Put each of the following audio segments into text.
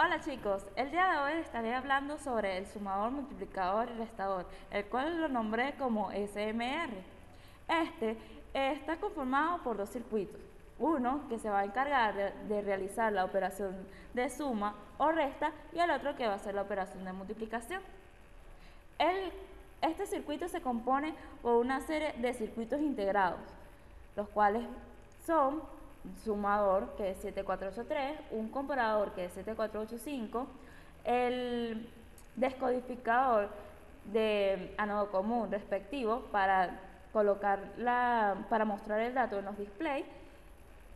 Hola chicos, el día de hoy estaré hablando sobre el sumador, multiplicador y restador, el cual lo nombré como SMR. Este está conformado por dos circuitos, uno que se va a encargar de realizar la operación de suma o resta y el otro que va a hacer la operación de multiplicación. Este circuito se compone por una serie de circuitos integrados, los cuales son un sumador, que es 7483, un comparador, que es 7485, el descodificador de ánodo común respectivo para para mostrar el dato en los displays,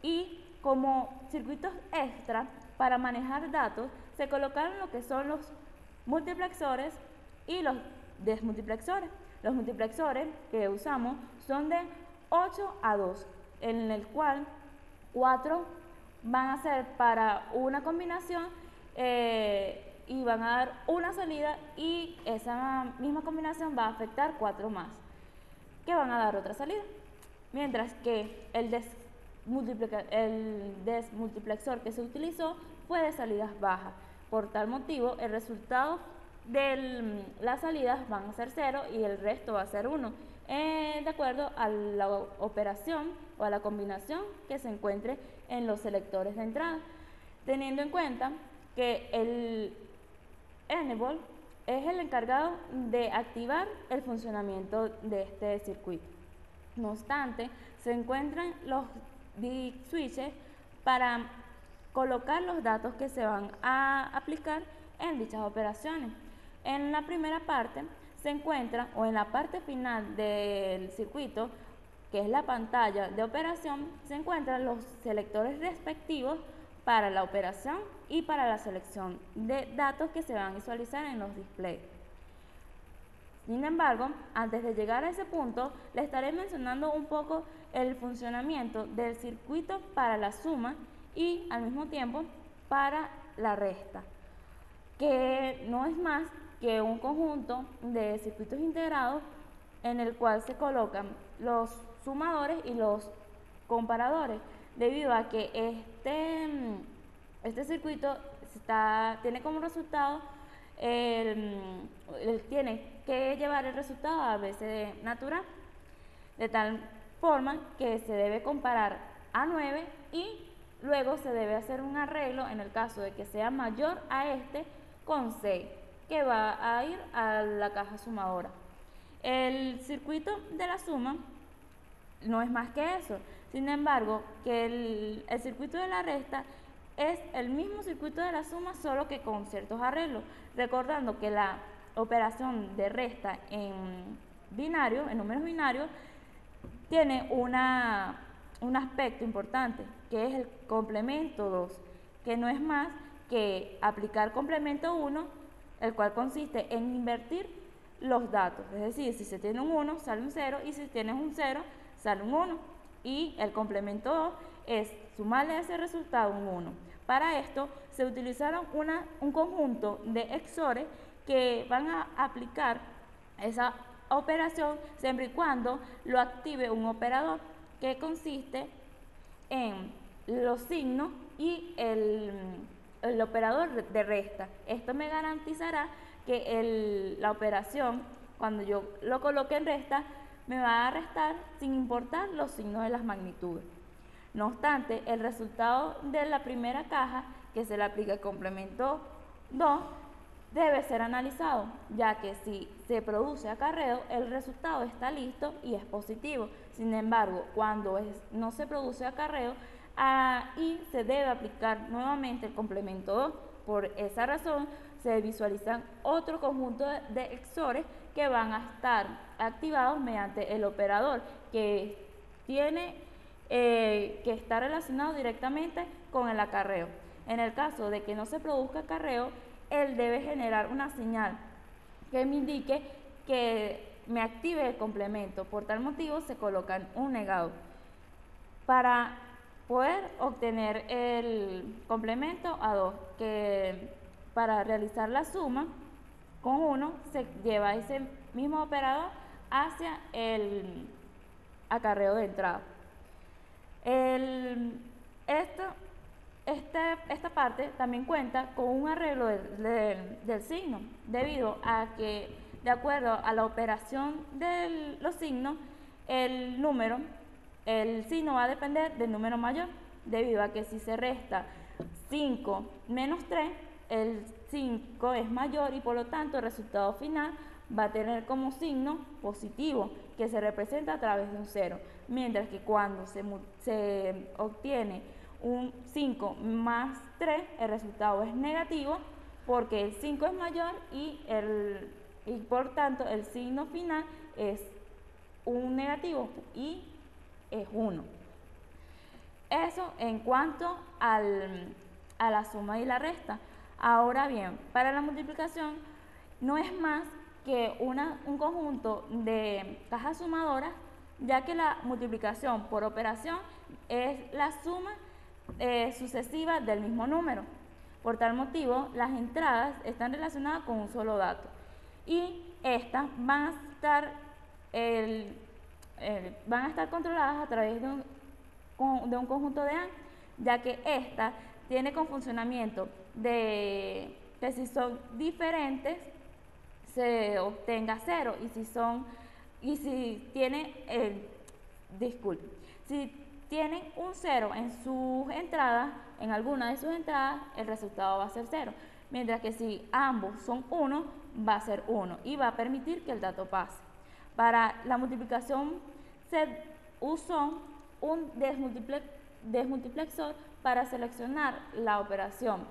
y como circuitos extra para manejar datos se colocaron lo que son los multiplexores y los desmultiplexores. Los multiplexores que usamos son de 8 a 2, en el cual 4 van a ser para una combinación y van a dar una salida, y esa misma combinación va a afectar 4 más que van a dar otra salida. Mientras que el desmultiplexor que se utilizó fue de salidas bajas. Por tal motivo, el resultado de las salidas van a ser 0 y el resto va a ser 1, de acuerdo a la operación o a la combinación que se encuentre en los selectores de entrada, teniendo en cuenta que el Enable es el encargado de activar el funcionamiento de este circuito. No obstante, se encuentran los switches para colocar los datos que se van a aplicar en dichas operaciones. En la primera parte se encuentra, o en la parte final del circuito, que es la pantalla de operación, se encuentran los selectores respectivos para la operación y para la selección de datos que se van a visualizar en los displays. Sin embargo, antes de llegar a ese punto, le estaré mencionando un poco el funcionamiento del circuito para la suma y al mismo tiempo para la resta, que no es más que un conjunto de circuitos integrados en el cual se colocan los sumadores y los comparadores, debido a que este circuito tiene como resultado tiene que llevar el resultado a BCD natural, de tal forma que se debe comparar a 9 y luego se debe hacer un arreglo en el caso de que sea mayor a este con 6, que va a ir a la caja sumadora. El circuito de la suma no es más que eso. Sin embargo, que el circuito de la resta es el mismo circuito de la suma, solo que con ciertos arreglos, recordando que la operación de resta en binario, en números binarios, tiene un aspecto importante, que es el complemento 2, que no es más que aplicar complemento 1, el cual consiste en invertir los datos, es decir, si se tiene un 1 sale un 0, y si tienes un 0 sale un 1, y el complemento 2 es sumarle a ese resultado un 1. Para esto se utilizaron un conjunto de XORes que van a aplicar esa operación siempre y cuando lo active un operador, que consiste en los signos y el operador de resta. Esto me garantizará que la operación, cuando yo lo coloque en resta, me va a restar sin importar los signos de las magnitudes. No obstante, el resultado de la primera caja, que se le aplica el complemento 2, debe ser analizado, ya que si se produce acarreo, el resultado está listo y es positivo. Sin embargo, cuando no se produce acarreo, ahí se debe aplicar nuevamente el complemento 2. Por esa razón, se visualizan otro conjunto de XORes que van a estar activados mediante el operador, que está relacionado directamente con el acarreo. En el caso de que no se produzca acarreo, él debe generar una señal que me indique que me active el complemento. Por tal motivo se coloca un negado. Para poder obtener el complemento a 2, que para realizar la suma con 1 se lleva ese mismo operador hacia el acarreo de entrada. Esto Esta parte también cuenta con un arreglo del signo, debido a que, de acuerdo a la operación de los signos, el signo va a depender del número mayor, debido a que si se resta 5 menos 3, el 5 es mayor y por lo tanto el resultado final va a tener como signo positivo, que se representa a través de un 0, mientras que cuando se obtiene un 5 más 3, el resultado es negativo, porque el 5 es mayor y por tanto el signo final es un negativo y es 1. Eso en cuanto a la suma y la resta. Ahora bien, para la multiplicación no es más que un conjunto de cajas sumadoras, ya que la multiplicación por operación es la suma sucesiva del mismo número. Por tal motivo, las entradas están relacionadas con un solo dato y estas van a estar controladas a través de un conjunto de AND, ya que esta tiene con funcionamiento de que si son diferentes se obtenga 0 si tienen un 0 en sus entradas, en alguna de sus entradas, el resultado va a ser 0, mientras que si ambos son 1, va a ser 1 y va a permitir que el dato pase. Para la multiplicación se usó un desmultiplexor para seleccionar la operación,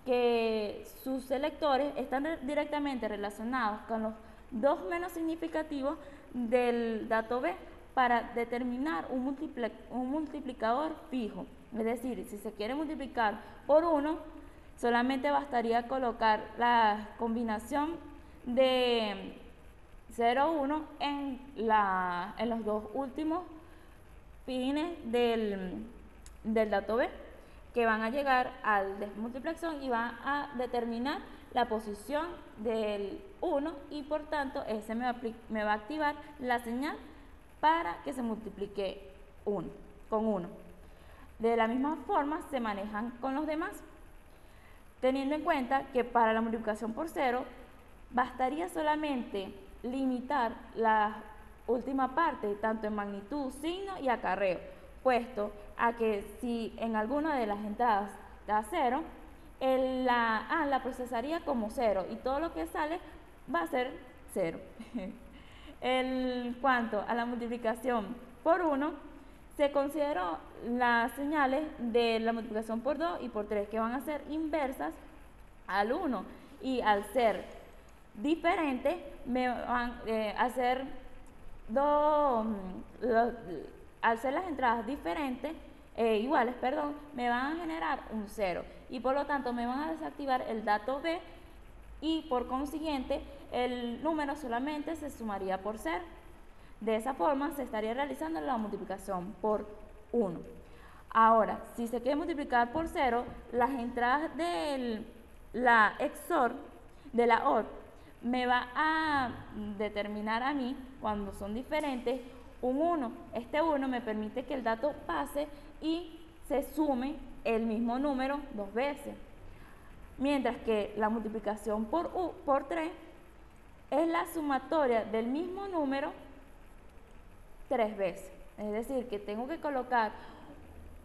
que sus selectores están directamente relacionados con los dos menos significativos del dato B para determinar un multiplicador fijo. Es decir, si se quiere multiplicar por 1, solamente bastaría colocar la combinación de 0, 1 en los dos últimos fines del dato B, que van a llegar al desmultiplexón y van a determinar la posición del 1 y por tanto ese me va a activar la señal para que se multiplique con 1. De la misma forma se manejan con los demás, teniendo en cuenta que para la multiplicación por 0 bastaría solamente limitar la última parte, tanto en magnitud, signo y acarreo, puesto a que si en alguna de las entradas da 0, la procesaría como 0 y todo lo que sale va a ser 0. En cuanto a la multiplicación por 1, se consideró las señales de la multiplicación por 2 y por 3, que van a ser inversas al 1, y al ser diferentes me van a hacer al ser las entradas diferentes iguales, me van a generar un 0 y por lo tanto me van a desactivar el dato B y por consiguiente el número solamente se sumaría por 0. De esa forma se estaría realizando la multiplicación por 1. Ahora, si se quiere multiplicar por 0, las entradas de la XOR, de la OR, me va a determinar a mí, cuando son diferentes, un 1. Este 1 me permite que el dato pase y se sume el mismo número 2 veces. Mientras que la multiplicación por 3 es la sumatoria del mismo número 3 veces. Es decir, que tengo que colocar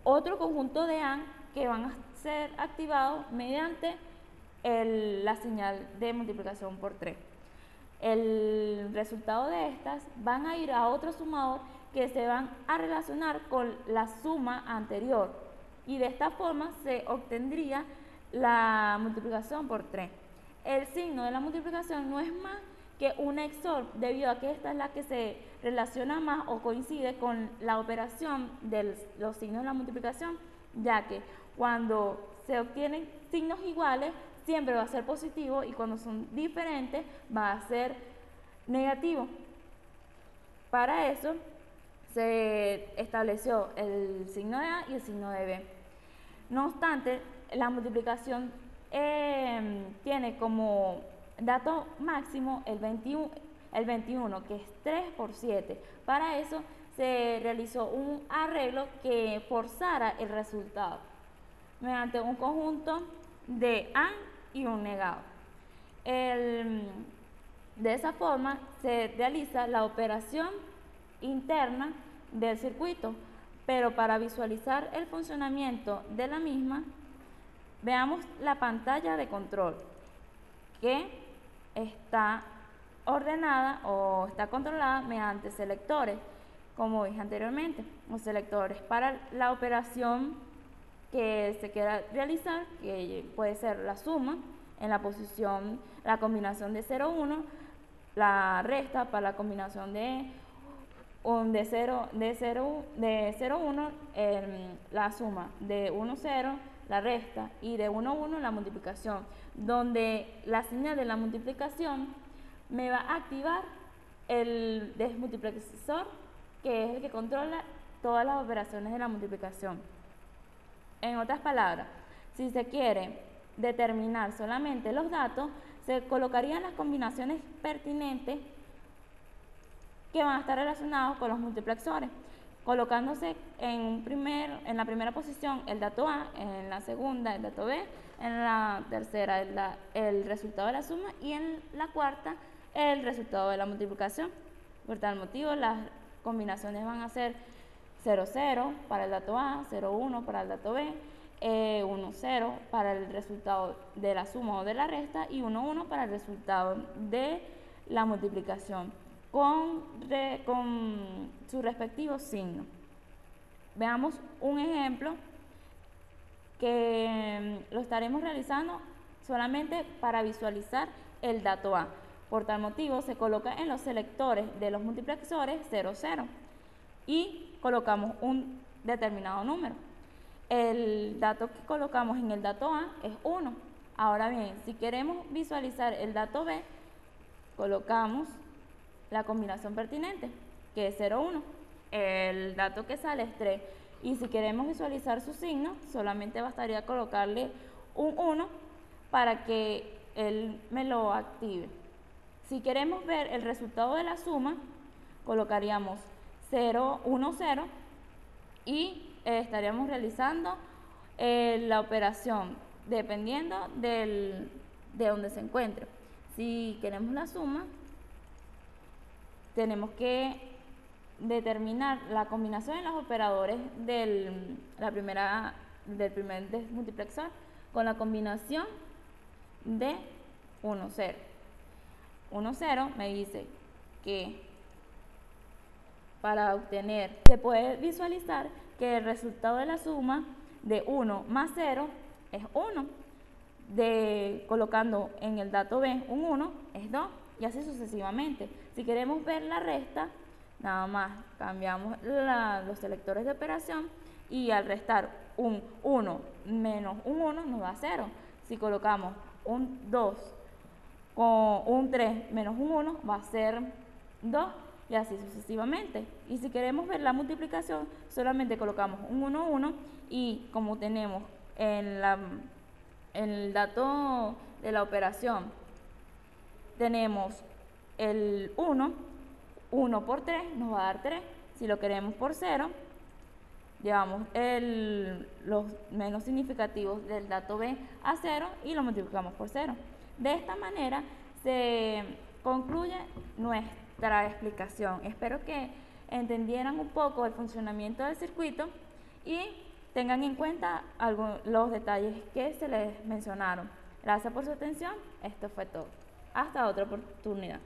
otro conjunto de AND que van a ser activados mediante la señal de multiplicación por 3. El resultado de estas van a ir a otro sumador que se van a relacionar con la suma anterior y de esta forma se obtendría la multiplicación por 3. El signo de la multiplicación no es más que un XOR, debido a que esta es la que se relaciona más o coincide con la operación de los signos de la multiplicación, ya que cuando se obtienen signos iguales siempre va a ser positivo y cuando son diferentes va a ser negativo. Para eso se estableció el signo de A y el signo de B. No obstante, la multiplicación tiene como dato máximo el 21, que es 3 por 7. Para eso se realizó un arreglo que forzara el resultado. mediante un conjunto de AND y un negado. De esa forma se realiza la operación interna del circuito, pero para visualizar el funcionamiento de la misma, veamos la pantalla de control, que está ordenada o está controlada mediante selectores, como dije anteriormente, los selectores para la operación que se quiera realizar, que puede ser la suma en la posición, la combinación de 0, 1, la resta para la combinación de 0, 1, la suma de 1, 0, la resta, y de 1, 1 la multiplicación, donde la señal de la multiplicación me va a activar el desmultiplexor, que es el que controla todas las operaciones de la multiplicación. En otras palabras, si se quiere determinar solamente los datos, se colocarían las combinaciones pertinentes que van a estar relacionados con los multiplexores, colocándose en la primera posición el dato A, en la segunda el dato B, en la tercera el resultado de la suma y en la cuarta el resultado de la multiplicación. Por tal motivo, las combinaciones van a ser 0, 0 para el dato A, 0, 1 para el dato B, 1, 0 para el resultado de la suma o de la resta y 1, 1 para el resultado de la multiplicación, con su respectivo signo. Veamos un ejemplo que lo estaremos realizando solamente para visualizar el dato A. Por tal motivo, se coloca en los selectores de los multiplexores 0, 0 y colocamos un determinado número. El dato que colocamos en el dato A es 1. Ahora bien, si queremos visualizar el dato B, colocamos la combinación pertinente, que es 0, 1. El dato que sale es 3. Y si queremos visualizar su signo, solamente bastaría colocarle un 1 para que él me lo active. Si queremos ver el resultado de la suma, colocaríamos 0, 1, 0 y estaríamos realizando la operación dependiendo de donde se encuentre. Si queremos la suma, tenemos que determinar la combinación de los operadores del primer desmultiplexor con la combinación de 1, 0. 1, 0 me dice que para obtener, se puede visualizar que el resultado de la suma de 1 más 0 es 1. Colocando en el dato B un 1 es 2 y así sucesivamente. Si queremos ver la resta, nada más cambiamos los selectores de operación y al restar un 1 menos un 1 nos da 0. Si colocamos un 2 con un 3 menos un 1 va a ser 2 y así sucesivamente. Y si queremos ver la multiplicación, solamente colocamos un 1, 1 y como tenemos en el dato de la operación, tenemos el 1, 1 por 3 nos va a dar 3. Si lo queremos por 0, llevamos los menos significativos del dato B a 0 y lo multiplicamos por 0. De esta manera se concluye nuestra explicación. Espero que entendieran un poco el funcionamiento del circuito y tengan en cuenta los detalles que se les mencionaron. Gracias por su atención. Esto fue todo. Hasta otra oportunidad.